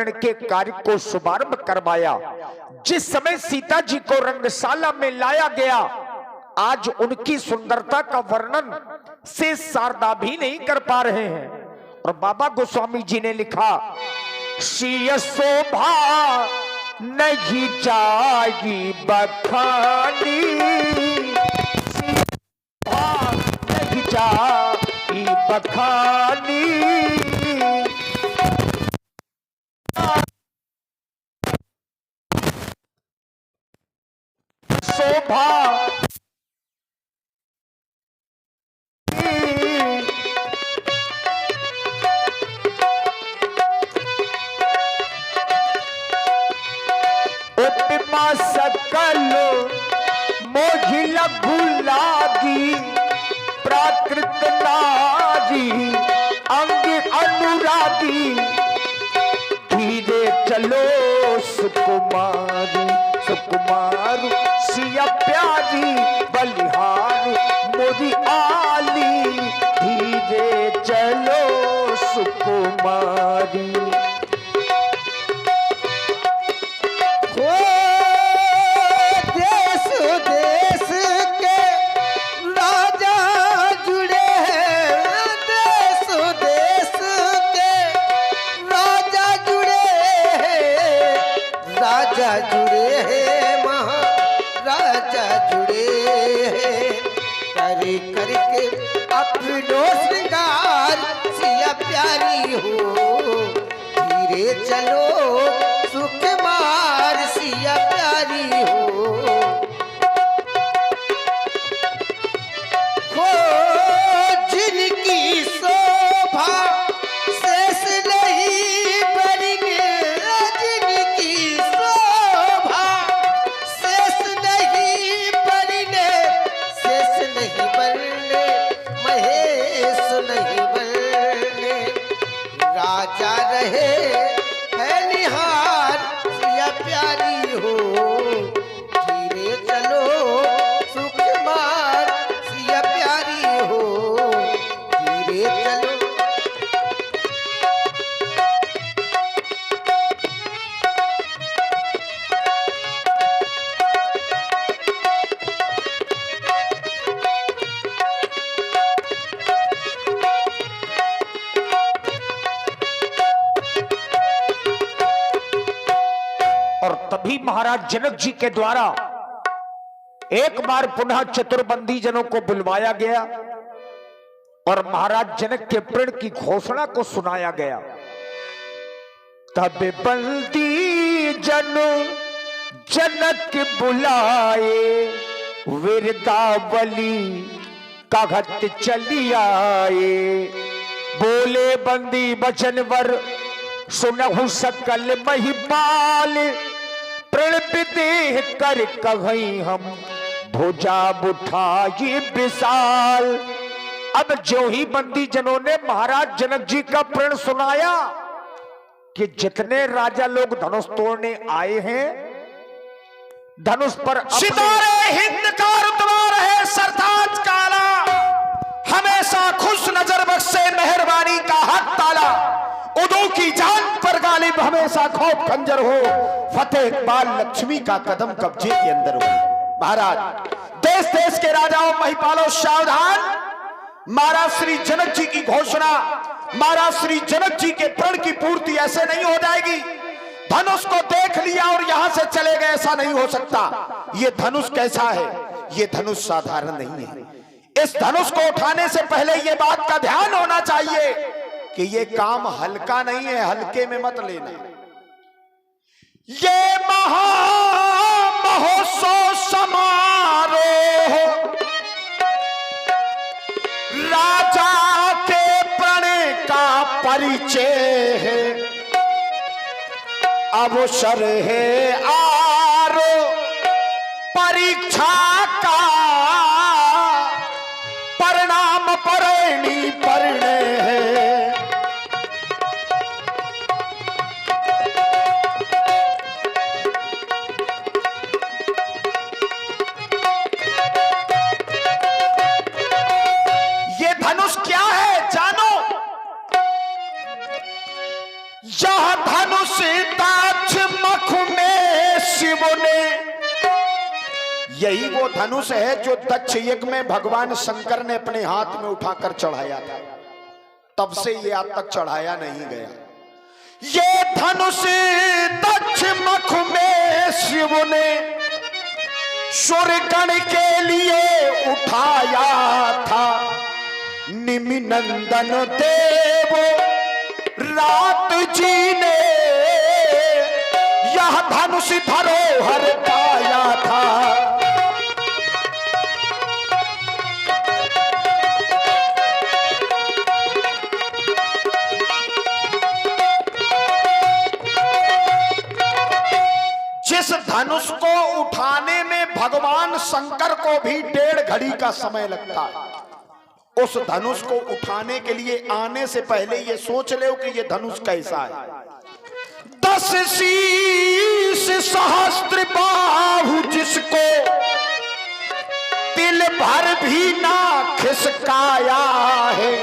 प्रण के कार्य को शुभारंभ करवाया। जिस समय सीता जी को रंगशाला में लाया गया, आज उनकी सुंदरता का वर्णन से शारदा भी नहीं कर पा रहे हैं। और बाबा गोस्वामी जी ने लिखा, श्री शोभा नहीं जाएगी बखानी, शोभा नहीं जाएगी बखानी, शोभा उपमा सकल मोहि लघु लागी, प्राकृत नारी अंग अनुरागी, धीरे चलो सुकुमारी, सुकुमार सिया प्यारी बलिहार मोरी आली, धीरे चलो सुकुमारी। अपनो श्रृंगार सिया प्यारी हो, धीरे चलो सुख मार सिया प्यारी हो जिनकी शोभा शेष नहीं बरने, जिनकी शोभा शेष नहीं बरने, शेष नहीं बरने, महेश नहीं बरने, राजा रहे है निहार सिया प्यारी हो, धीरे चलो सुख मार सिया प्यारी हो, धीरे चलो। और तभी महाराज जनक जी के द्वारा एक बार पुनः चतुर्बंदी जनों को बुलवाया गया और महाराज जनक के प्रण की घोषणा को सुनाया गया। तब बंदी जनों जनक बुलाए, विरदावली कहत चली आए, बोले बंदी बचनवर सुनहु सकल महिपाल, प्रण विदेह कर कहीं हम भुजा उठाई विशाल। अब जो ही बंदी जनों ने महाराज जनक जी का प्रण सुनाया कि जितने राजा लोग धनुष तोड़ने आए हैं, धनुष पर सितारे हिंद का रुतबा रहे सरताज काला, हमेशा खुश नजर बख्शे मेहरबानी का हक ताला, उदू की जान पर गालिब हमेशा खौफ खंजर हो, फतेह इकबाल लक्ष्मी का कदम कब्जे के अंदर हो। महाराज देश देश के राजाओं महिपालों सावधान, महाराज श्री जनक जी की घोषणा, महाराज श्री जनक जी के प्रण की पूर्ति ऐसे नहीं हो जाएगी। धनुष को देख लिया और यहां से चले गए, ऐसा नहीं हो सकता। ये धनुष कैसा है? ये धनुष साधारण नहीं है। इस धनुष को उठाने से पहले ये बात का ध्यान होना चाहिए कि ये काम हल्का नहीं है, हल्के में मत लेना। ये महोत्सव समारोह राजा के प्रण का परिचय है, अवसर है आरो परीक्षा का, परिणाम परिणी परिणय है। ये धनुष क्या है जानो, यह धनुष यही वो धनुष है जो दक्ष यज्ञ में भगवान शंकर ने अपने हाथ में उठाकर चढ़ाया था। तब से ये आज तक चढ़ाया नहीं गया। ये धनुष दक्ष मख में शिव ने सूर्यगण के लिए उठाया था। निमिनंदन देव रात जी ने यह धनुष धरोहर पाया था। जिस धनुष को उठाने में भगवान शंकर को भी 1.5 घड़ी का समय लगता है, उस धनुष को उठाने के लिए आने से पहले ये सोच लो कि ये धनुष कैसा है। 10 शीश सहस्त्र बाहु जिसको तिल भर भी ना खिसकाया है।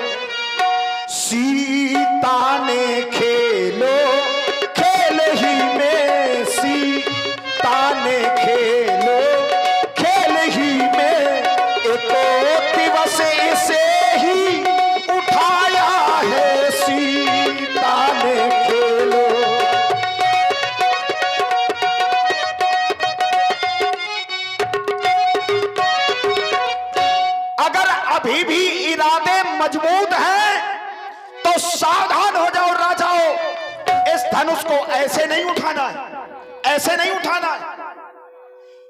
सीता ने खेलो खेल ही में, सीता ने खेलो खेल ही में, एक दिवस इसे ही उठाया है। सीता ने खेलो। अगर अभी भी इरादे मजबूत हैं तो सावधान हो जाओ राजाओं। इस धनुष को ऐसे नहीं उठाना है, ऐसे नहीं उठाना है।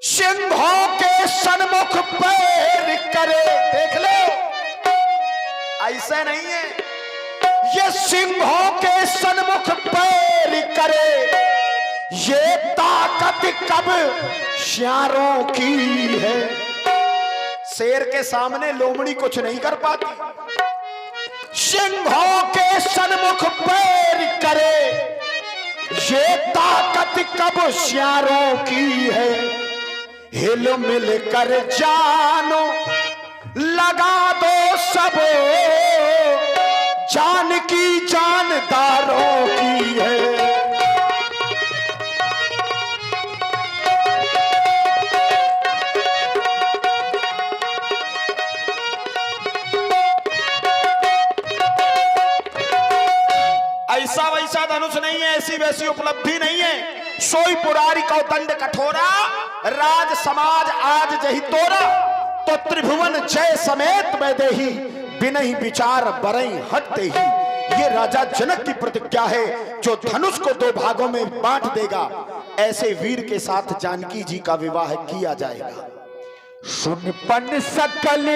सिंहों के सन्मुख पैर करे, देख लो, ऐसे नहीं है। ये सिंहों के सन्मुख पैर करे, ये ताकत कब श्यारों की है। शेर के सामने लोमड़ी कुछ नहीं कर पाती। सिंहों के सन्मुख पैर करे, ये ताकत कब श्यारों की है। हिल मिल कर जानो लगा दो सब, जान की जानदारों की है। ऐसा वैसा धनुष नहीं है, ऐसी वैसी उपलब्धि नहीं है। सोई पुरारी को दंड कठोरा, राज समाज आज जही तोरा। तो त्रिभुवन जय समेत मैं देही, बिनहि विचार बरई हटते ही। ये राजा जनक की प्रतिज्ञा है जो धनुष को 2 भागों में बांट देगा। ऐसे वीर के साथ जानकी जी का विवाह किया जाएगा। सुन पन सकल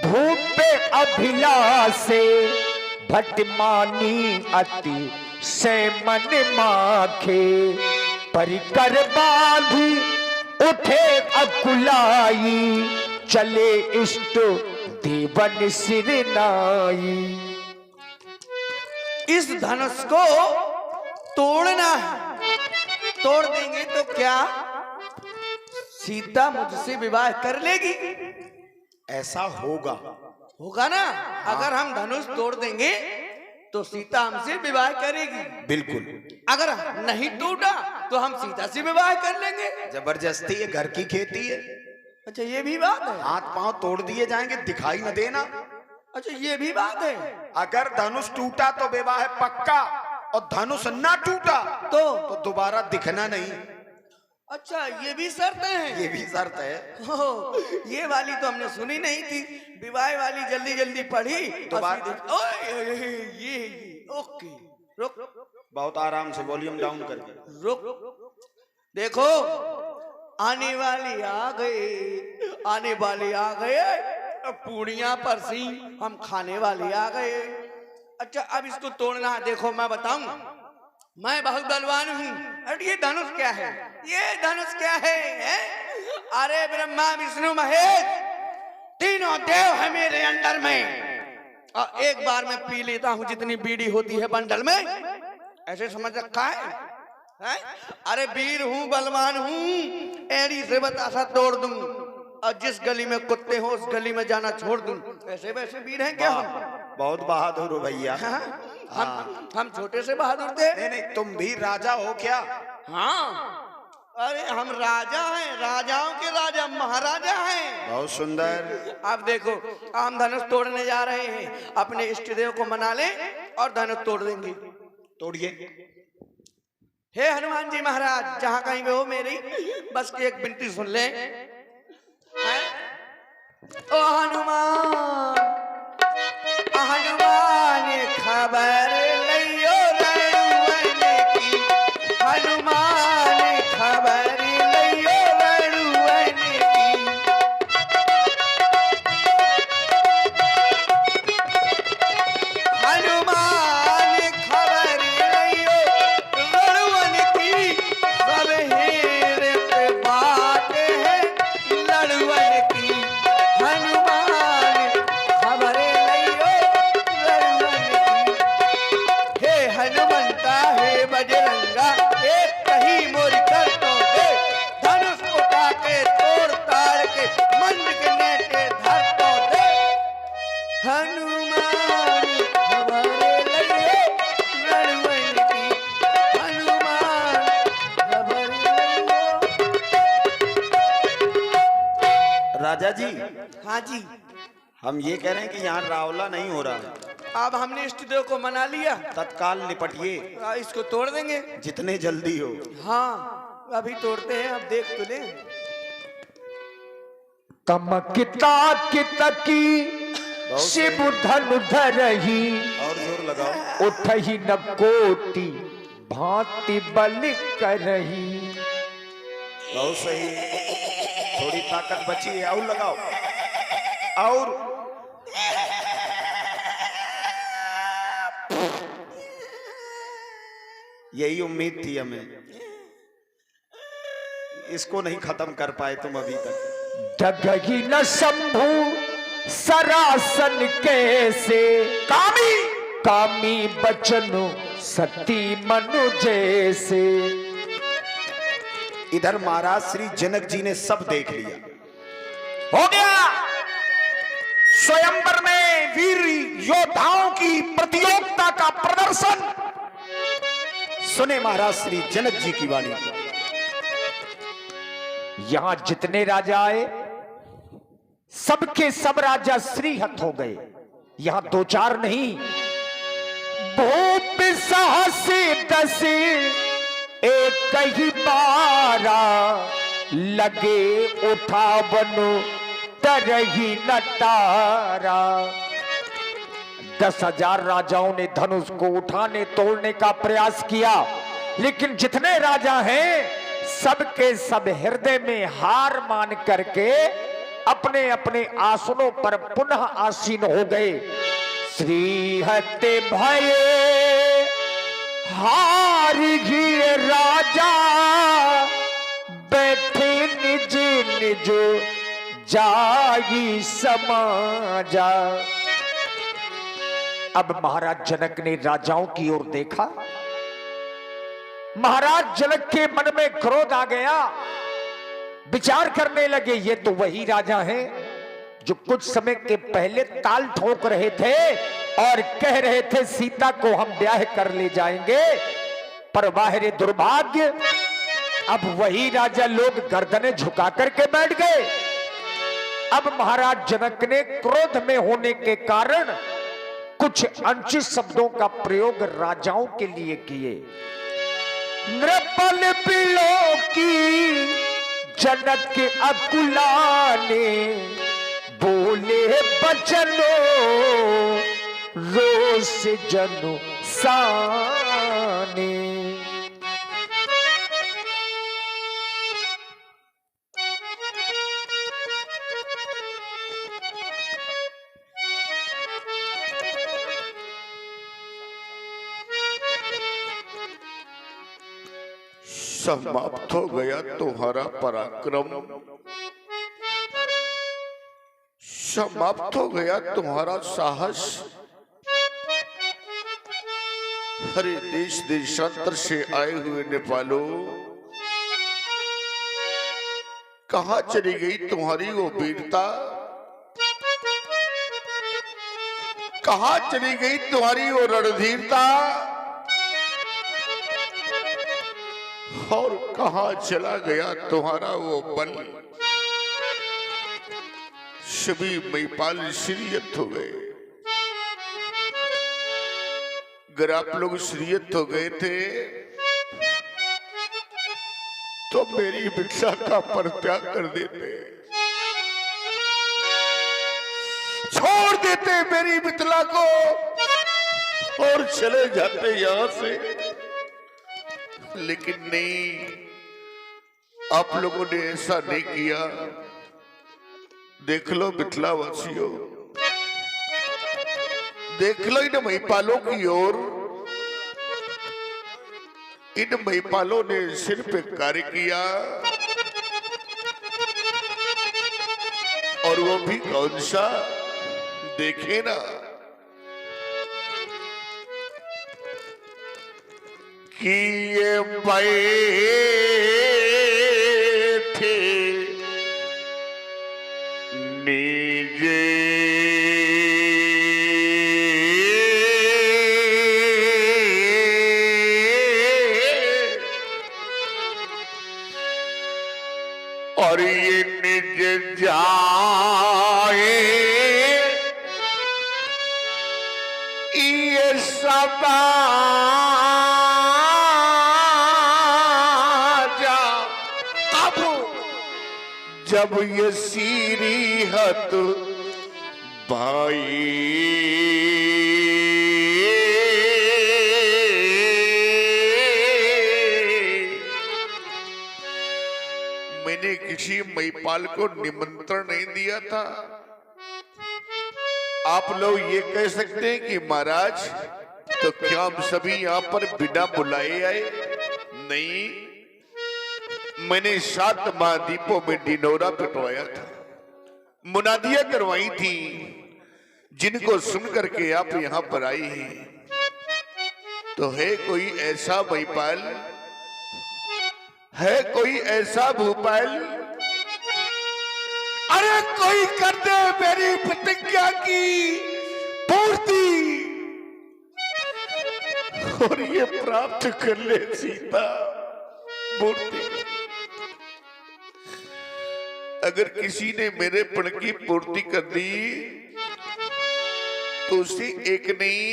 भूप अभिलाषे, भटमानी अति से मन माखे। परिकर बांधी उठे अकुलाई, चले इष्ट देवन सिर नाई। इस धनुष को तोड़ना है। तोड़ देंगे तो क्या सीता मुझसे विवाह कर लेगी? ऐसा होगा, होगा ना। अगर हम धनुष तोड़ देंगे तो सीता हमसे विवाह करेगी। बिल्कुल। अगर नहीं टूटा तो हम सीता से विवाह कर लेंगे। जबरदस्ती, ये घर की खेती है। अच्छा, ये भी बात है। हाथ पांव तोड़ दिए जाएंगे, दिखाई न देना। अच्छा, ये भी बात है। अगर धनुष टूटा तो विवाह पक्का, और धनुष ना टूटा तो दोबारा दिखना नहीं। अच्छा, ये भी शर्त है। ये भी शर्त है। ये वाली तो हमने सुनी नहीं थी। विवाह वाली जल्दी जल्दी पढ़ी। ये ओके, रुक, बहुत आराम से वॉल्यूम डाउन करके रुक। देखो, आने वाली आ गए, आने वाले आ गए। पूड़ियां परसी, हम खाने वाले आ गए। अच्छा, अब इसको तोड़ना है। देखो, मैं बताऊं, मैं बहुत बलवान हूँ। अरे ये धनुष क्या है? ये धनुष क्या है? अरे ब्रह्मा विष्णु महेश, तीनों देव है मेरे अंडर में, और एक बार मैं पी लेता हूँ जितनी बीड़ी होती है बंडल में। ऐसे समझ रखा है? अरे वीर हूँ, बलवान हूँ, एड़ी से बतासा तोड़ दूं, और जिस गली में कुत्ते हो उस गली में जाना छोड़ दूं। ऐसे वैसे वीर हैं क्या हम? बहुत बहादुर हो भैया। हम छोटे से बहादुर थे। नहीं, तुम भी राजा हो क्या? हाँ, अरे हम राजा हैं, राजाओं के राजा, महाराजा हैं। बहुत सुंदर। आप देखो, हम धनुष तोड़ने जा रहे हैं, अपने इष्ट देव को मना लें और धनुष तोड़ देंगे। तोड़िए। हे हनुमान जी महाराज, जहां कहीं भी हो मेरी बस की एक विनती सुन ले। ओ हनुमान, हनुमान खबर लियो रणवन की, हनुमान खबर लियो रणवन की। हनुमान खबर लियो रणवन की, सब हेरत बात है लड़वन की। हनुमान खबर लियो रणवन की। हे हनुमंता हे बजरंगा, एक कही मोर कर तो दे, धनुष उठा के तोड़ ताड़ के मंड के नेटे धर तो दे। हनुमान खबर लियो रणवन की, हनुमान खबर लियो। राजा जी, हाँ जी, हम ये कह रहे हैं कि यहाँ रावला नहीं हो रहा है। अब हमने इष्ट देव को मना लिया, तत्काल निपटिए, इसको तोड़ देंगे। जितने जल्दी हो। हाँ अभी तोड़ते हैं, अब देख तो ले। तमकिता कितकी शिव धनु धरही, और जोर लगाओ। उठही न कोटि भांति बल करही। बहुत सही, थोड़ी ताकत बची है, और लगाओ। और यही उम्मीद थी हमें, इसको नहीं खत्म कर पाए तुम अभी तक। डगही न शंभु सरासन कैसे, कामी कामी बचनु सती मनु जैसे। इधर महाराज श्री जनक जी ने सब देख लिया। हो गया स्वयंवर में वीर योद्धाओं की प्रतियोगिता का प्रदर्शन। सुने महाराज श्री जनक जी की वाणी। यहां जितने राजा आए सबके सब राजा श्रीहत हो गए। यहां दो चार नहीं, भूप साहस 10 एक ही बारा, लगे उठावनु तरही न तारा। 10,000 राजाओं ने धनुष को उठाने तोड़ने का प्रयास किया, लेकिन जितने राजा हैं सबके सब हृदय में हार मान करके अपने अपने आसनों पर पुनः आसीन हो गए। श्रीहत भये हार ही राजा, बैठे निज निज जाई समाजा। अब महाराज जनक ने राजाओं की ओर देखा। महाराज जनक के मन में क्रोध आ गया। विचार करने लगे, ये तो वही राजा हैं जो कुछ समय के पहले ताल ठोक रहे थे और कह रहे थे सीता को हम ब्याह कर ले जाएंगे, पर वाहिरे दुर्भाग्य अब वही राजा लोग गर्दनें झुका करके बैठ गए। अब महाराज जनक ने क्रोध में होने के कारण कुछ अनुचित शब्दों का प्रयोग राजाओं के लिए किए। नृपल पिलो की जनक के अकुलाने, बोले बचनो रोष जनु साने। समाप्त हो गया तुम्हारा पराक्रम, समाप्त हो गया तुम्हारा साहस। हरे देश देशांतर से आए हुए नेपालों, कहां चली गई तुम्हारी वो वीरता, कहां चली गई तुम्हारी वो रणधीरता। और कहां चला गया तुम्हारा वो बल। सभी महिपाल श्रीयत हो गए। अगर आप लोग श्रीयत हो गए थे तो मेरी भिक्षा का परित्याग कर देते, छोड़ देते मेरी मिथिला को और चले जाते यहां से। लेकिन नहीं, आप लोगों ने ऐसा नहीं किया। देख लो मिथिला वासियों, देख लो इन महिपालों की ओर। इन महिपालों ने सिर पे कार्य किया, और वो भी कौन सा, देखे ना, कि ये बैठे नीजे और ये निज जाए, ये समाजा। अब जब ये सीरीहत भाई मैंने किसी महिपाल को निमंत्रण नहीं दिया था। आप लोग ये कह सकते हैं कि महाराज तो क्या हम सभी यहाँ पर बिना बुलाए आए? नहीं, मैंने 7 महाद्वीपों में डिनोरा पिटवाया था, मुनादियां करवाई थी, जिनको सुन करके आप यहाँ पर आई हैं। तो है कोई ऐसा महिपाल, है कोई ऐसा भूपाल? अरे कोई कर दे मेरी प्रतिज्ञा की पूर्ति और ये प्राप्त कर ले सीता मूर्ति। अगर किसी ने मेरे पण की पूर्ति कर दी तो उसे 1 नहीं,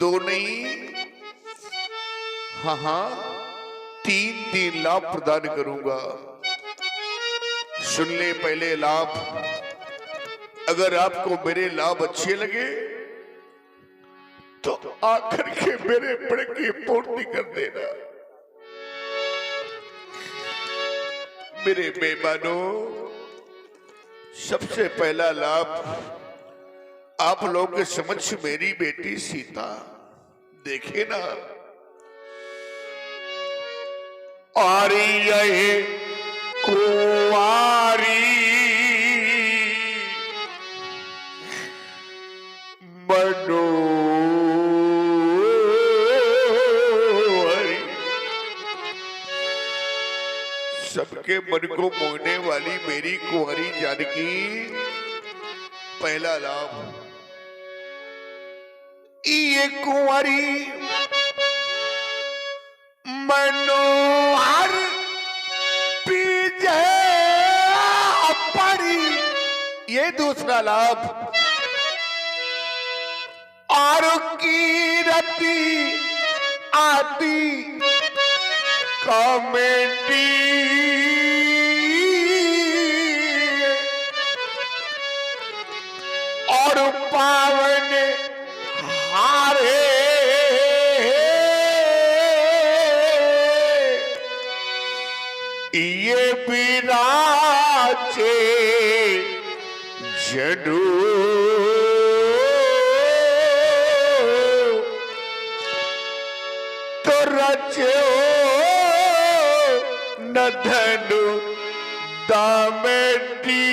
2 नहीं, हाँ 3 लाभ प्रदान करूंगा। सुन ले पहले लाभ। अगर आपको मेरे लाभ अच्छे लगे तो आकर के मेरे पण की पूर्ति कर देना। मेरे मेहमानों, सबसे पहला लाभ आप लोगों के समक्ष मेरी बेटी सीता देखे ना। और ये कुंवारी मनोहरी, सबके मन को मोहने वाली मेरी कुंवारी जानकी। पहला लाभ, ये कुंवारी मनोहर पीजे पड़ी। ये दूसरा लाभ, और कीरति आदि कॉमेडी। और पावन हारे ये विराजे जडू। तो रचो न धनु दामेटी।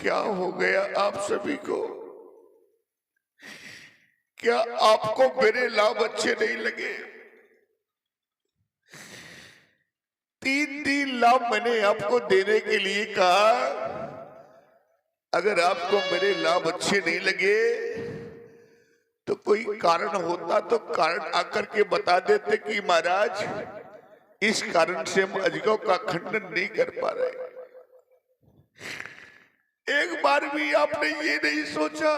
क्या हो गया आप सभी को? क्या आपको मेरे लाभ अच्छे नहीं लगे? 3 लाभ मैंने आपको देने के लिए कहा, अगर आपको मेरे लाभ अच्छे नहीं लगे तो कोई कारण होता तो कारण आकर के बता देते कि महाराज इस कारण से हम अजगव का खंडन नहीं कर पा रहे। एक बार भी आपने ये नहीं सोचा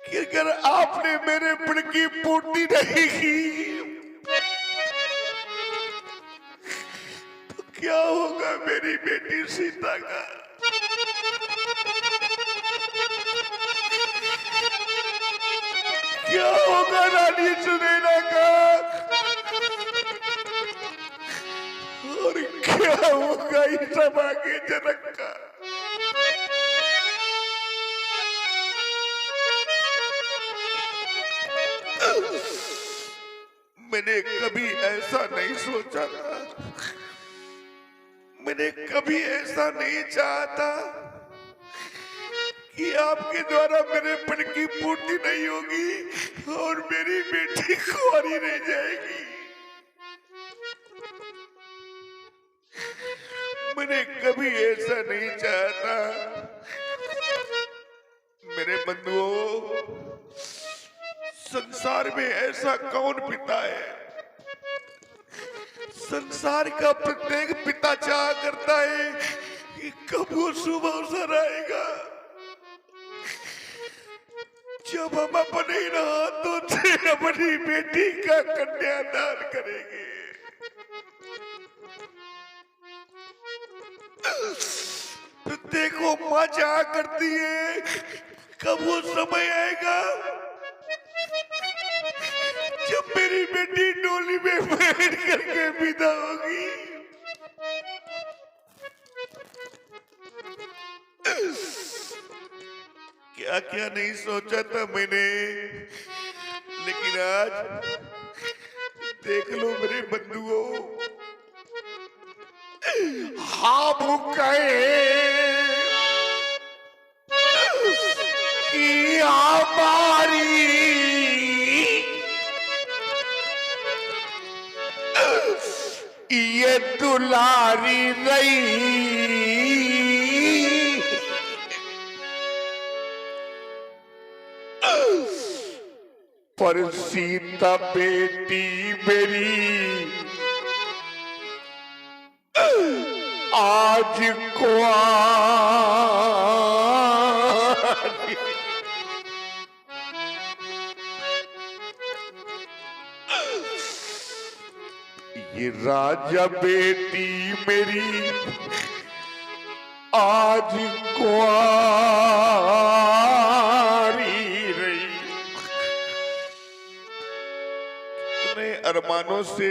कि अगर आपने मेरे पिंड की पूर्ति नहीं की तो क्या होगा मेरी बेटी सीता का? क्या होगा रानी सुनैना का? और क्या होगा इस सभा के जनक का? मैंने कभी ऐसा नहीं सोचा था, मैंने कभी ऐसा नहीं चाहा था कि आपके द्वारा मेरे पिंड की पूर्ति नहीं होगी और मेरी बेटी कुंवारी रह जाएगी। मैंने कभी ऐसा नहीं चाहा था। मेरे बंधुओं, संसार में ऐसा कौन पिता है? संसार का प्रत्येक पिता चाह करता है कि कब वो शुभ अवसर आएगा जब हम अपने हाथों से अपनी बेटी का कन्यादान करेंगे। तो देखो माँ चाह करती है कब वो समय आएगा जब मेरी बेटी डोली में बैठ करके विदा होगी। क्या क्या नहीं सोचा था मैंने, लेकिन आज देख लो मेरे बंधुओं, हम कहे कि हमारी ये दुलारी रही पर सीता बेटी मेरी आज कुंवारी। ये राजा बेटी मेरी आज कुंवारी रही। अपने अरमानों से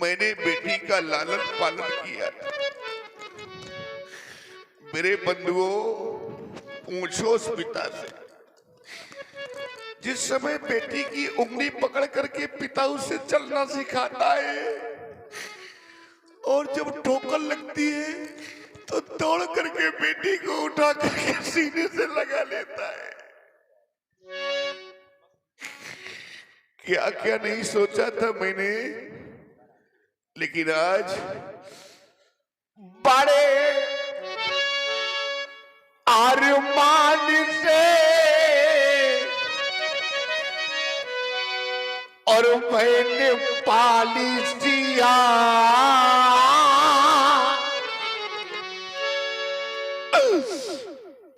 मैंने बेटी का लालन पालन किया। मेरे बंधुओं, पूछो उस पिता से जिस समय बेटी की उंगली पकड़ करके पिता उसे चलना सिखाता है और जब ठोकर लगती है तो दौड़ करके बेटी को उठा करके सीने से लगा लेता है। क्या क्या नहीं सोचा था मैंने, लेकिन आज बड़े अरमान से और मैंने पाली सिया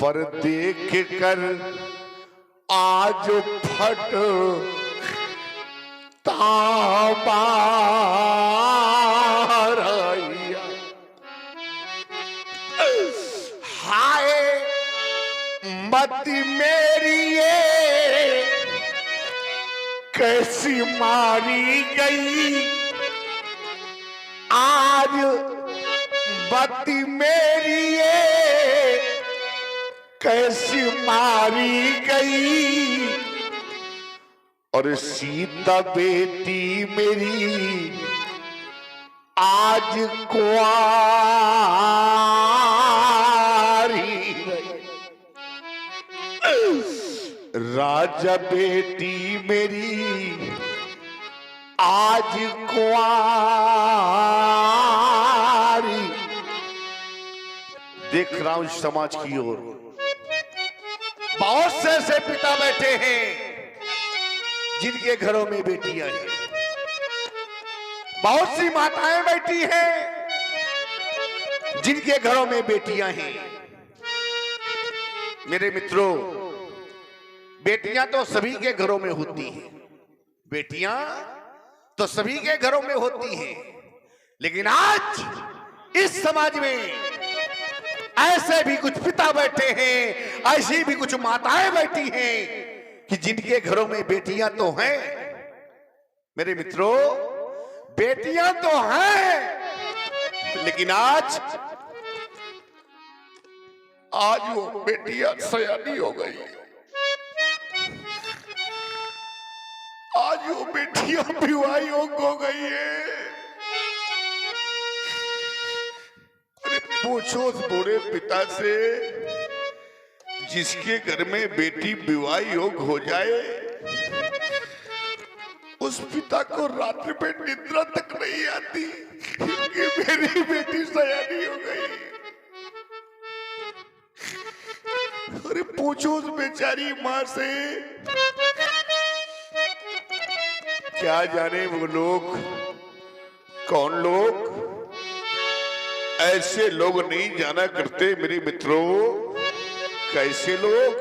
पर देख कर आज फट तामारैया। हाय मती मेरी ये कैसी मारी गई, आज बत्ती मेरी ये कैसी मारी गई और सीता बेटी मेरी आज कुंवारी रही। राजा बेटी मेरी आज कुंवारी देख रहा हूं समाज की ओर, बहुत से ऐसे पिता बैठे हैं जिनके घरों में बेटियां हैं, बहुत सी माताएं बैठी हैं जिनके घरों में बेटियां हैं। मेरे मित्रों, बेटियां तो सभी के घरों में होती हैं, बेटियां तो सभी के घरों में होती हैं, लेकिन आज इस समाज में ऐसे भी कुछ पिता बैठे हैं, ऐसी भी कुछ माताएं बैठी हैं कि जिनके घरों में बेटियां तो हैं। मेरे मित्रों, बेटियां तो हैं, लेकिन आज वो बेटियां सयानी हो गई, आज वो बेटियां विवाही हो गई है। अरे पूछो उस बूढ़े पिता से जिसके घर में बेटी विवाही हो जाए, उस पिता को रात्रि में निद्रा तक नहीं आती कि मेरी बेटी सयानी हो गई। अरे पूछो उस बेचारी मां से, क्या जाने वो लोग कौन लोग, ऐसे लोग नहीं जाना करते मेरे मित्रों। कैसे लोग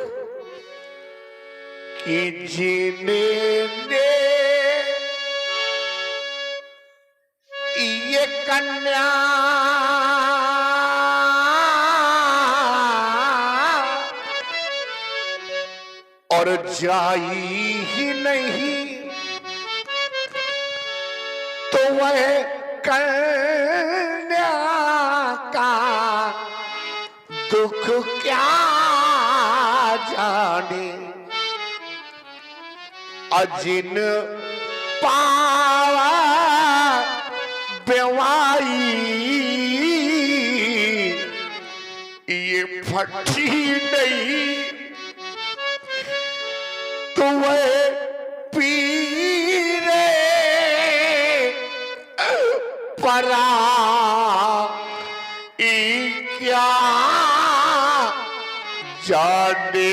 कि जिन्हें ये कन्या और जाई ही नहीं तो वह कन्या का दुख क्या जाने। अजिन पावा बेवाई ये फटी नहीं तो वह पीरे परा क्या जाने।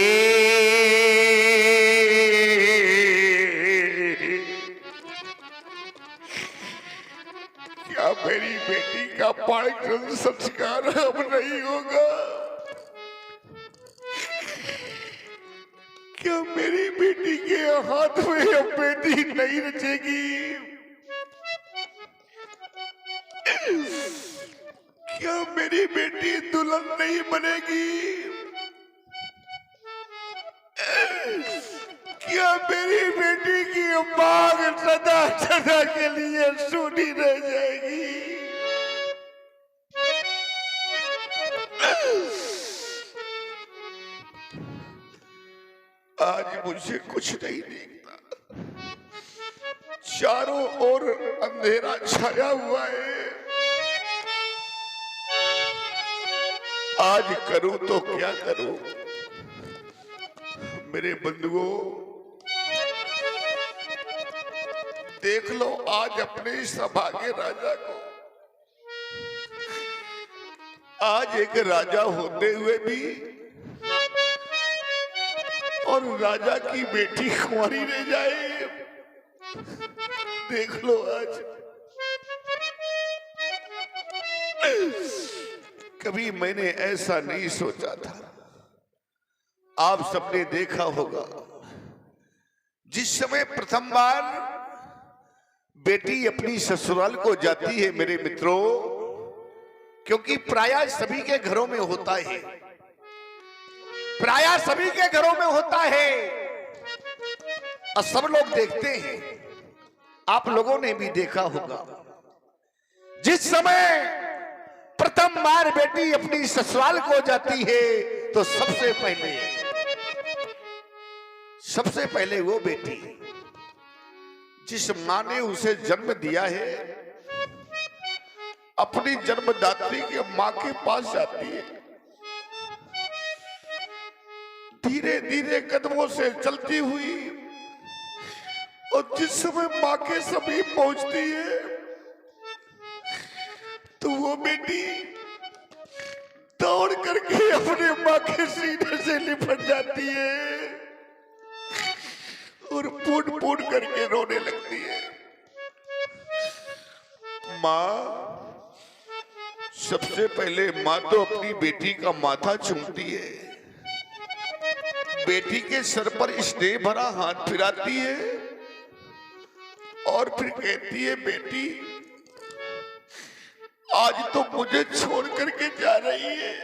क्या मेरी बेटी का पाणिग्रहण संस्कार अब नहीं होगा? क्या मेरी बेटी के हाथ में अब बेटी नहीं रचेगी? क्या मेरी बेटी दुल्हन नहीं बनेगी? क्या मेरी बेटी की मांग सदा सदा के लिए सूनी रह जाएगी? आज मुझे कुछ नहीं दिखता, चारों ओर अंधेरा छाया हुआ है। आज करूं तो क्या करूं? मेरे बंधुओं, देख लो आज अपने इस अभागे राजा को। आज एक राजा होते हुए भी और राजा की बेटी कुंवारी रह जाए। देख लो आज। कभी मैंने ऐसा नहीं सोचा था। आप सबने देखा होगा, जिस समय प्रथम बार बेटी अपनी ससुराल को जाती है मेरे मित्रों, क्योंकि प्रायः सभी के घरों में होता है, प्रायः सभी के घरों में होता है और सब लोग देखते हैं। आप लोगों ने भी देखा होगा, जिस समय प्रथम बार बेटी अपनी ससुराल को जाती है तो सबसे पहले वो बेटी जिस मां ने उसे जन्म दिया है, अपनी जन्मदात्री के मां के पास जाती है। धीरे धीरे कदमों से चलती हुई और जिस समय मां के समीप पहुंचती है तो वो बेटी दौड़ कर माँ के सीने से लिपट जाती है और फूट फूट करके रोने लगती है। माँ, सबसे पहले माँ तो अपनी बेटी का माथा चूमती है, बेटी के सर पर स्नेह भरा हाथ फिराती है और फिर कहती है, बेटी आज तो मुझे छोड़ करके जा रही है,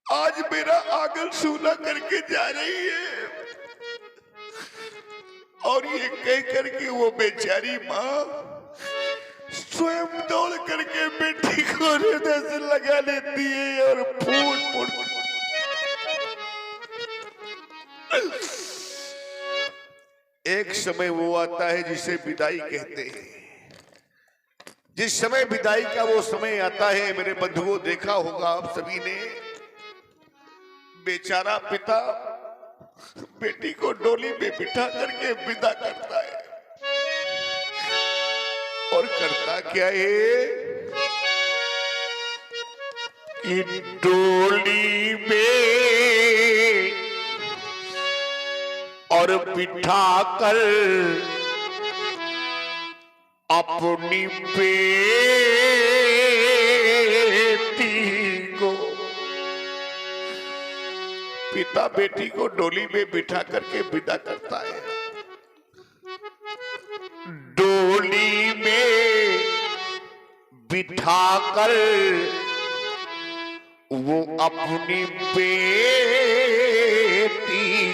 आज मेरा आंगन सूना करके जा रही है। और ये कह करके वो बेचारी माँ स्वयं दौड़ करके बेटी को हृदय से लगा लेती है और फूट फूट। एक समय वो आता है जिसे विदाई कहते हैं। जिस समय विदाई का वो समय आता है, मेरे बंधुओं देखा होगा आप सभी ने, बेचारा पिता बेटी को डोली में बिठा करके विदा करता है। और करता क्या है कि डोली में और बिठा कर अपनी बेटी को, पिता बेटी को डोली में बिठा करके विदा करता है। डोली में बिठाकर वो अपनी बेटी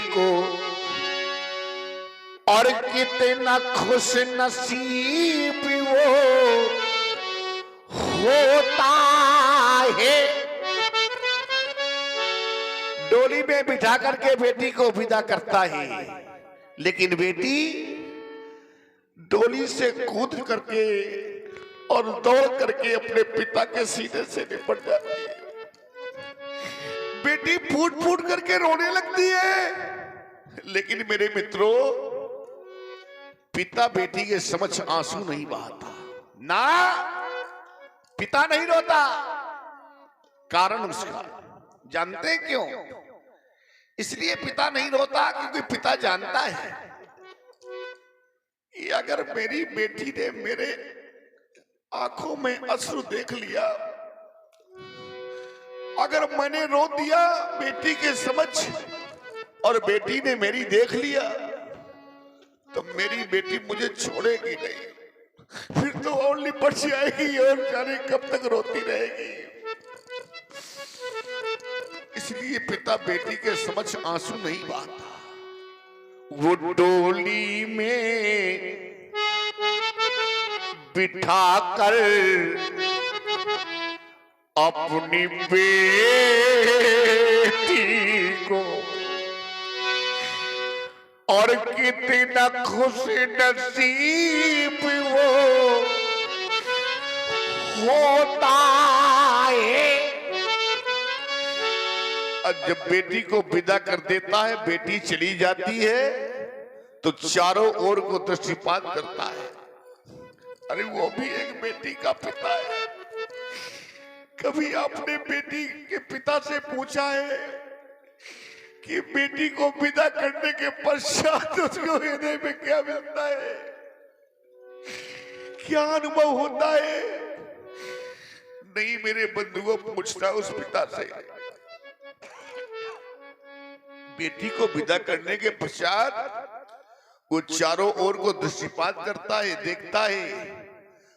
को, और कितना खुश नसीब वो होता है। डोली में बिठा करके बेटी को विदा करता है, लेकिन बेटी डोली से कूद करके और दौड़ करके अपने पिता के सीने से निपट जाती है। बेटी फूट फूट करके रोने लगती है। लेकिन मेरे मित्रों, पिता बेटी के समक्ष आंसू नहीं बहाता ना, पिता नहीं रोता। कारण उसका जानते हैं क्यों? इसलिए पिता नहीं रोता क्योंकि पिता जानता है कि अगर मेरी बेटी ने मेरे आंखों में अश्रु देख लिया, अगर मैंने रो दिया बेटी के समक्ष और बेटी ने मेरी देख लिया, तो मेरी बेटी मुझे छोड़ेगी नहीं, फिर तो और लिपट जाएगी और जाने कब तक रोती रहेगी। इसलिए पिता बेटी के समक्ष आंसू नहीं बहाता। वो डोली में बिठाकर अपनी बेटी को, और कितना खुश नसीब वो होता है। जब बेटी को विदा कर देता है, बेटी चली जाती है, तो चारों ओर को दृष्टिपात करता है। अरे वो भी एक बेटी का पिता है। कभी आपने बेटी के पिता से पूछा है कि बेटी को विदा करने के पश्चात उसको हृदय में क्या मिलता है, क्या अनुभव होता है? नहीं मेरे बंधुओं, पूछता उस पिता से। बेटी को विदा करने के पश्चात वो चारों ओर को दृष्टिपात करता है, देखता है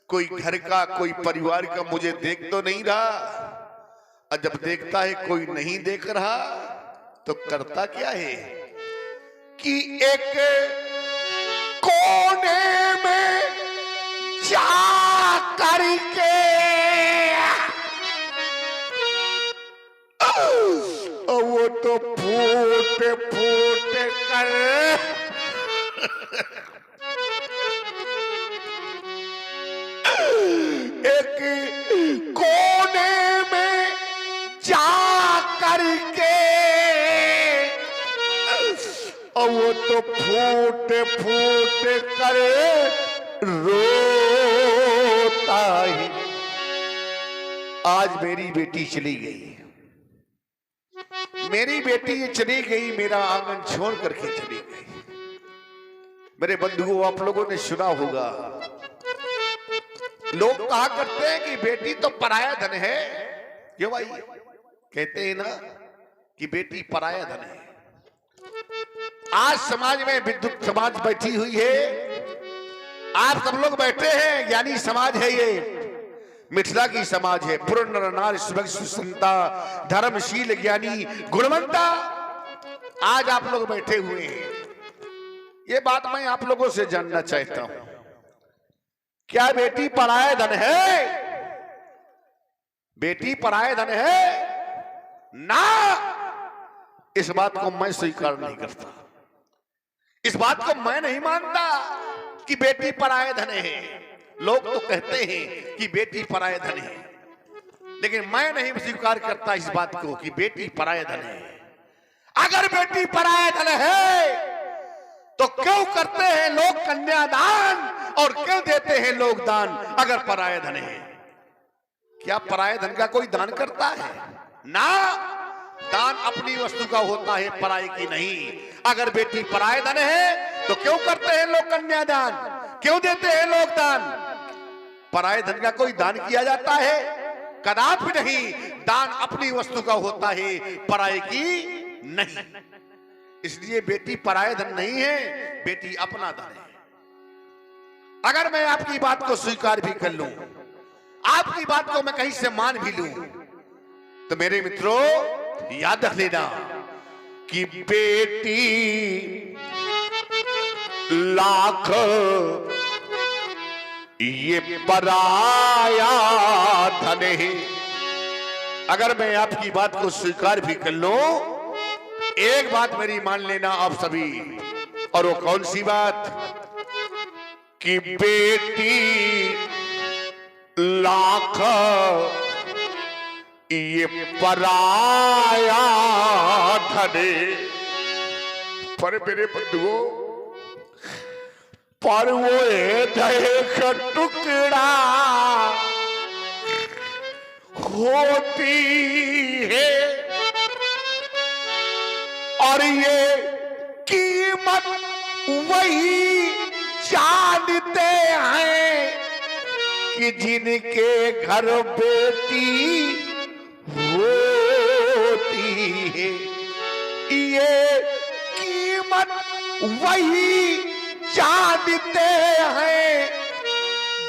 कोई घर का, कोई परिवार का मुझे देख तो नहीं रहा। और जब देखता है कोई नहीं देख रहा, तो करता क्या है कि एक कोने में जा करके वो तो फूट फूट कर एक कोने में जा करके और वो तो फूट फूट कर रोता है। आज मेरी बेटी चली गई, मेरी बेटी ये चली गई, मेरा आंगन छोड़ करके चली गई। मेरे बंधुओं, आप लोगों ने सुना होगा, लोग कहा करते हैं कि बेटी तो पराया धन है। क्यों भाई? कहते हैं ना कि बेटी पराया धन है। आज समाज में विद्युत समाज बैठी हुई है, आप सब लोग बैठे हैं, ज्ञानी समाज है ये, मिथिला की समाज है, पूर्ण नर नारी सुसंता धर्मशील ज्ञानी गुणवंता। आज आप लोग बैठे हुए हैं, ये बात मैं आप लोगों से जानना चाहता हूं, क्या बेटी पराया धन है? बेटी पराया धन है ना? इस बात को मैं स्वीकार नहीं करता, इस बात को मैं नहीं मानता कि बेटी पराया धन है। लोग तो कहते हैं कि बेटी पराया धन है, लेकिन मैं नहीं स्वीकार करता इस बात को कि बेटी पराया धन है। अगर बेटी पराया धन है तो क्यों करते हैं लोग कन्यादान और क्यों देते हैं लोग दान? अगर पराया धन है, क्या पराया धन का कोई दान करता है? ना, दान अपनी वस्तु का होता है, पराये की नहीं। अगर बेटी पराया धन है तो क्यों करते हैं लोग कन्यादान, क्यों देते हैं लोग दान? पराये धन का कोई दान किया जाता है? कदापि नहीं। दान अपनी वस्तु का होता है, पराये की नहीं। इसलिए बेटी पराया धन नहीं है, बेटी अपना धन है। अगर मैं आपकी बात को स्वीकार भी कर लूं, आपकी बात को मैं कहीं से मान भी लूं, तो मेरे मित्रों याद रख लेना कि बेटी लाख ये पराया धन है। अगर मैं आपकी बात को स्वीकार भी कर लूं, एक बात मेरी मान लेना आप सभी, और वो कौन सी बात? कि बेटी लाख ये पराया धन है। पर मेरे बंधुओं, पर वो एक टुकड़ा होती है, और ये कीमत वही जानते हैं कि जिनके घर बेटी होती है। ये कीमत वही जानते हैं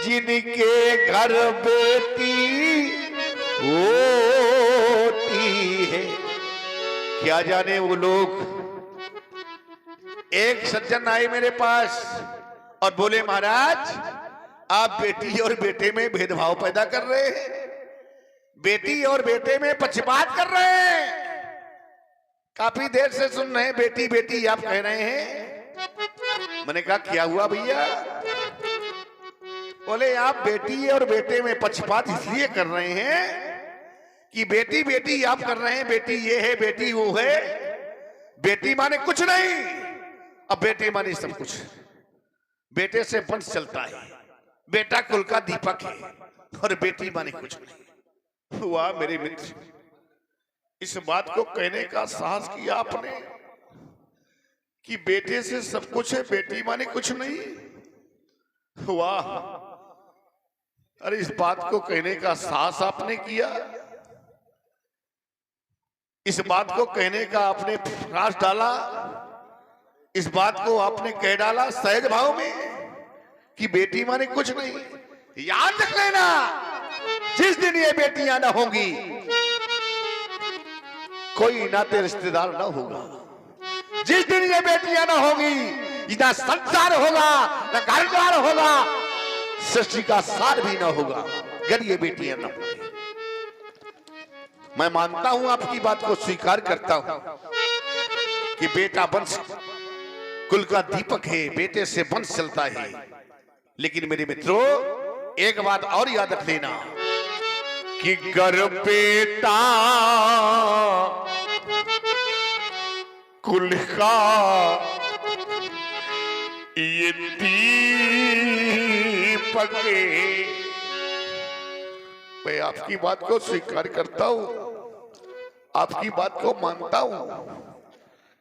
जिनके घर बेटी होती है। क्या जाने वो लोग। एक सज्जन आए मेरे पास और बोले, महाराज आप बेटी और बेटे में भेदभाव पैदा कर रहे हैं, बेटी और बेटे में पक्षपात कर रहे हैं। काफी देर से सुन रहे हैं बेटी बेटी आप कह रहे हैं। मैंने कहा क्या हुआ भैया? बोले आप बेटी और बेटे में पक्षपात इसलिए कर रहे हैं कि बेटी बेटी आप कर रहे हैं, बेटी ये है बेटी वो है। बेटी माने कुछ नहीं, अब बेटे माने सब कुछ। बेटे से वंश चलता है, बेटा कुल का दीपक है, और बेटी माने कुछ नहीं। वाह मेरे मित्र, इस बात को कहने का साहस किया आपने कि बेटे से सब कुछ है, बेटी माने कुछ नहीं। वाह, अरे इस बात को कहने का साहस आपने किया, इस बात को कहने का आपने प्रयास डाला, इस बात को आपने कह डाला सहज भाव में कि बेटी माने कुछ नहीं। याद रख लेना, जिस दिन ये बेटियां ना होंगी, कोई नाते रिश्तेदार ना होगा। जिस दिन ये बेटियां ना होगी, ना संसार होगा, ना घर द्वार होगा, सृष्टि का सार भी ना होगा, अगर ये बेटियां ना होंगी। मैं मानता हूं, आपकी बात को स्वीकार करता हूं कि बेटा वंश कुल का दीपक है, बेटे से वंश चलता है। लेकिन मेरे मित्रों एक बात और याद रख लेना कि गर बेटा कुल का ये दीपक है। मैं आपकी बात को स्वीकार करता हूं, आपकी बात को मानता हूं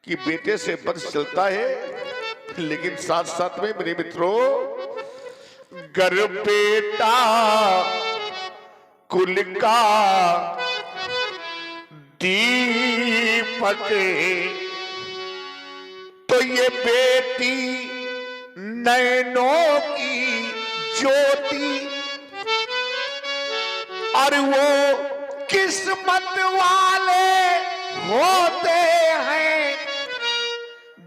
कि बेटे से वंश चलता है, लेकिन साथ साथ में मेरे मित्रों, घर बेटा कुल का दीपक, तो ये बेटी नैनों की ज्योति, और वो किस्मत वाले होते हैं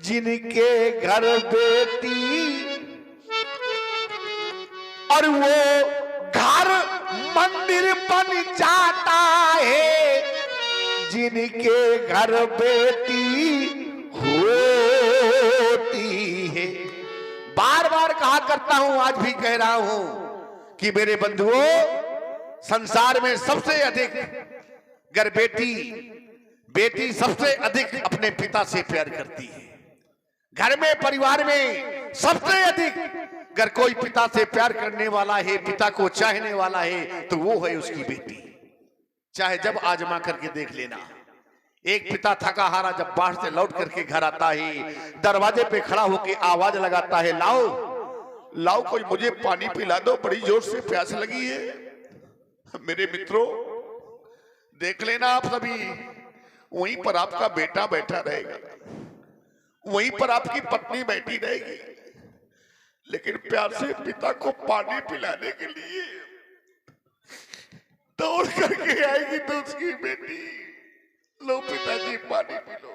जिनके घर बेटी, और वो घर मंदिर बन जाता है जिनके घर बेटी होती है। बार बार कहा करता हूं, आज भी कह रहा हूं कि मेरे बंधुओं, संसार में सबसे अधिक अगर बेटी सबसे अधिक अपने पिता से प्यार करती है। घर में, परिवार में सबसे अधिक अगर कोई पिता से प्यार करने वाला है, पिता को चाहने वाला है, तो वो है उसकी बेटी। चाहे जब आजमा करके देख लेना, एक पिता थका हारा जब बाहर से लौट करके घर आता है, दरवाजे पे खड़ा होकर आवाज लगाता है, लाओ लाओ कोई मुझे पानी पिला दो, बड़ी जोर से प्यास लगी है। मेरे मित्रों, देख लेना आप सभी, वहीं पर आपका बेटा बैठा रहेगा, वहीं पर आपकी पत्नी बैठी रहेगी, लेकिन प्यार से पिता को पानी पिलाने के लिए दौड़ करके आएगी तो उसकी बेटी, लो पिताजी पानी पी लो।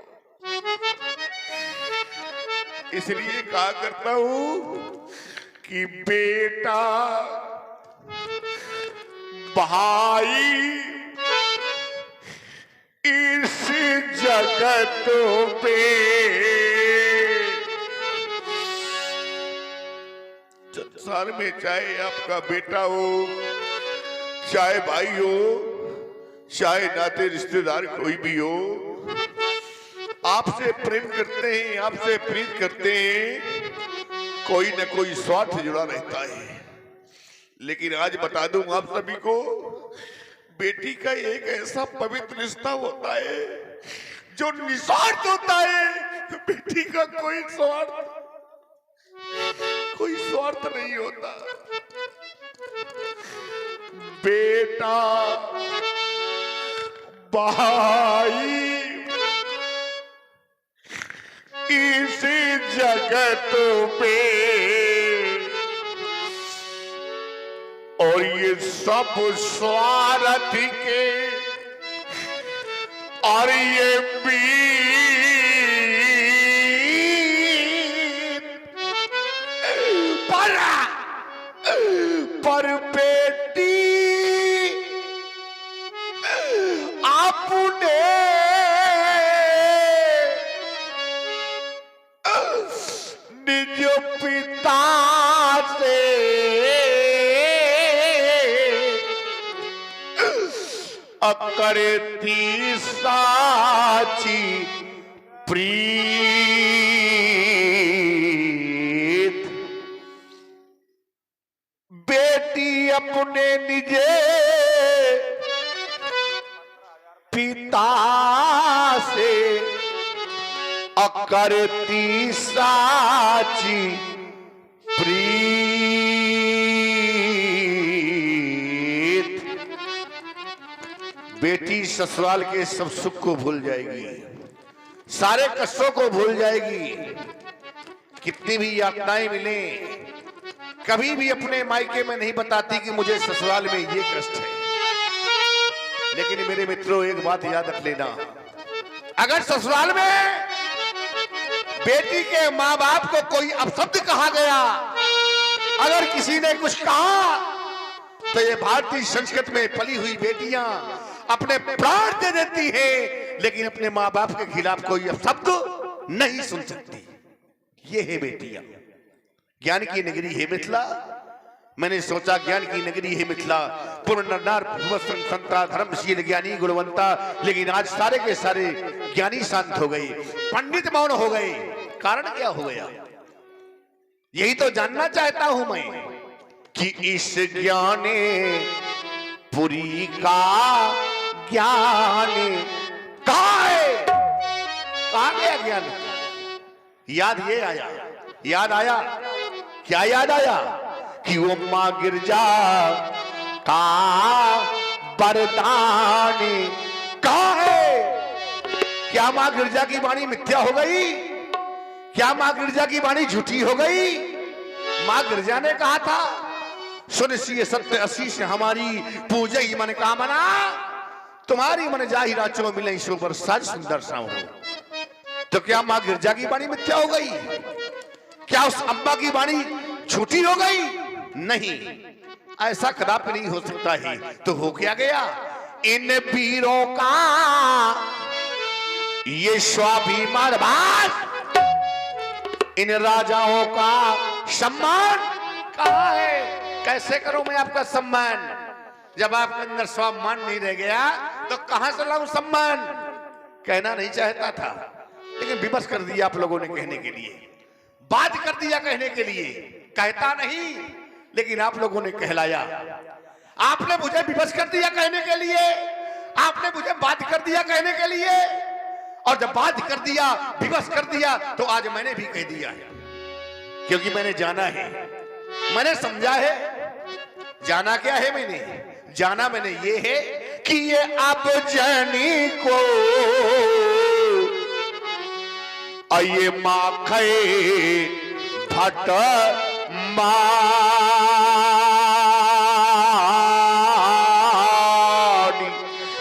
इसलिए कहा करता हूं कि बेटा भाई इस जगत पे, संसार में चाहे आपका बेटा हो, चाहे भाई हो, चाहे नाते रिश्तेदार कोई भी हो, आपसे प्रेम करते हैं, आपसे प्रीत करते हैं, कोई न कोई स्वार्थ जुड़ा रहता है। लेकिन आज बता दूं आप सभी को, बेटी का एक ऐसा पवित्र रिश्ता होता है जो निस्वार्थ होता है। बेटी का कोई स्वार्थ नहीं होता। बेटा भाई इस जगत पे, और ये सब स्वार्थ के, और ये पर बेटी आपने निज पिता से करती साची प्रीत। बेटी अपने निजे पिता से करती साची प्रीत। बेटी ससुराल के सब सुख को भूल जाएगी, सारे कष्टों को भूल जाएगी। कितनी भी यातनाएं मिले, कभी भी अपने मायके में नहीं बताती कि मुझे ससुराल में ये कष्ट है। लेकिन मेरे मित्रों, एक बात याद रख लेना, अगर ससुराल में बेटी के माँ बाप को कोई अपशब्द कहा गया, अगर किसी ने कुछ कहा, तो ये भारतीय संस्कृति में पली हुई बेटियां अपने प्राण दे देती है, लेकिन अपने माँ बाप के खिलाफ कोई अपशब्द नहीं सुन सकती। ये है बेटियां। ज्ञान की नगरी है मिथिला। मैंने सोचा ज्ञान की नगरी है मिथिला, पूर्ण नर संता धर्मशील ज्ञानी गुणवंता, लेकिन आज सारे के सारे ज्ञानी शांत हो गए, पंडित मौन हो गए। कारण क्या हो गया? यही तो जानना चाहता हूं मैं कि इस ज्ञाने पुरी का ज्ञान ज्ञान। याद ये आया, याद आया, क्या याद आया कि वो मां गिरजा का बरदानी कहाँ है? क्या मां गिरजा की वाणी मिथ्या हो गई? क्या मां गिरजा की वाणी झूठी हो गई? मां गिरजा ने कहा था, सुनिश्चित सत्य आशीष हमारी पूजा ही मन कामना, तुम्हारी मन जाहि राचो मिले शो पर सज सुंदर सा हो। तो क्या मां गिरजा की वाणी मिथ्या हो गई? क्या उस अम्बा की वाणी झूठी हो गई? नहीं, ऐसा कदापि नहीं हो सकता है। तो हो क्या गया? इन वीरों का ये स्वाभिमान, इन राजाओं का सम्मान कहाँ है? कैसे करूं मैं आपका सम्मान जब आपके अंदर स्वाभिमान नहीं रह गया? तो कहां से लाऊं सम्मान? कहना नहीं चाहता था, लेकिन विवश कर दिया आप लोगों ने कहने के लिए, बात कर दिया कहने के लिए। कहता नहीं, लेकिन आप लोगों ने कहलाया। आपने मुझे विवश कर दिया कहने के लिए, आपने मुझे बात कर दिया कहने के लिए, और जब बात कर दिया, विवश कर दिया, तो आज मैंने भी कह दिया है, क्योंकि मैंने जाना है, मैंने समझा है। जाना क्या है? मैंने जाना मैंने ये है कि ये अब जनी को ये माखे भट मानी,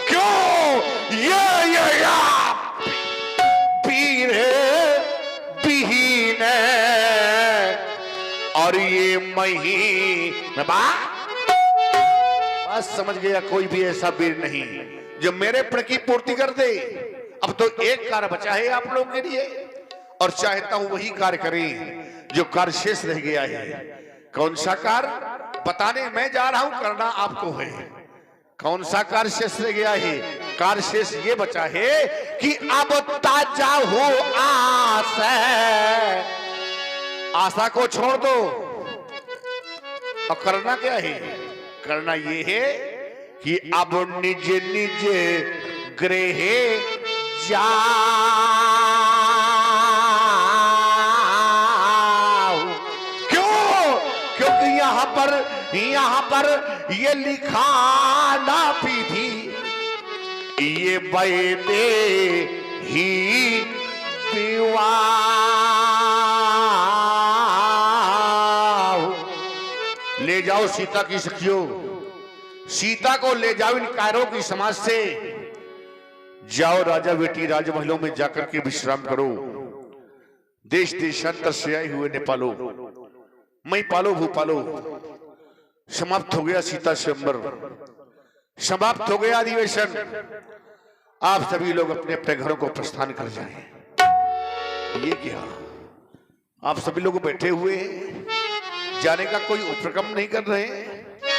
क्यों ये पीर बिहीन और ये महीन। बस समझ गया, कोई भी ऐसा वीर नहीं जो मेरे प्रण की पूर्ति कर दे। अब तो एक कार्य बचा है आप लोगों के लिए, और चाहता हूं वही कार्य करें जो कार्य शेष रह गया है। कौन सा कार्य? बताने मैं जा रहा हूं, करना आपको है। कौन सा कार्य शेष रह गया है? कार्य शेष ये बचा है कि अब ताजा हो आशा, आशा को छोड़ दो। और करना क्या है? करना ये है कि अब निज निज गृह जाओ। क्यों? क्योंकि यहाँ पर ये लिखा ना विधि, ये बैदे ही विवाह। ले जाओ सीता की सखियों, सीता को ले जाओ इन कायरों की समाज से। जाओ राजा बेटी राजमहलों में जाकर के विश्राम करो। देश देशांतर से आए हुए नेपालो, मई पालो भूपालो, समाप्त हो गया सीता स्वयंवर, समाप्त हो गया अधिवेशन। आप सभी लोग अपने अपने घरों को प्रस्थान कर जाएं। ये क्या? आप सभी लोग बैठे हुए हैं, जाने का कोई उपक्रम नहीं कर रहे हैं?